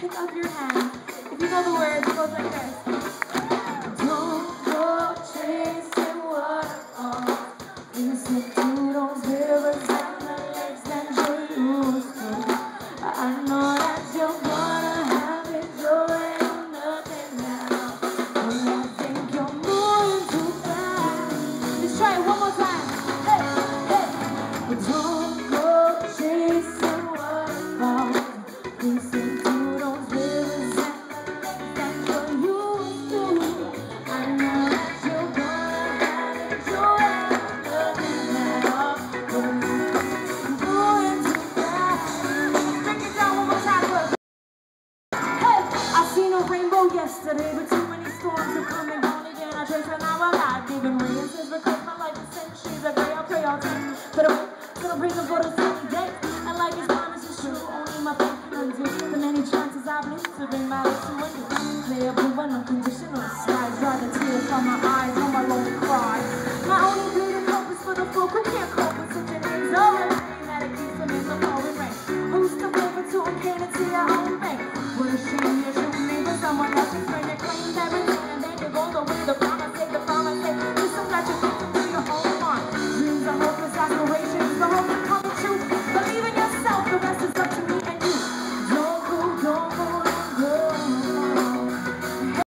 pick up your hand. If you know the words, it goes like this. Don't go chasing waterfalls. You slip through those rivers and the lakes that you used to. I know that you're gonna have it going nothing now. But I think you're moving too fast. Let's try it one more time. Hey, hey. But don't go chasing waterfalls. You slip through those rivers and the lakes that you used to. I know that you're gonna have it going nothing now. But I think you're moving too fast. Break it down one more time, look. Hey, I seen a rainbow yesterday, but too many storms have come and gone again. I trace and now I'm not giving reasons because my life is centuries ago. I pray all time that I'm bringing for the sunny day. And like his promise is true, only my faith can undo the many chances I've lived to bring my life to an end. Play a blue and unconditional skies, dry the tears from my eyes, on my lonely cry. My only greater purpose for the folk who can't cope.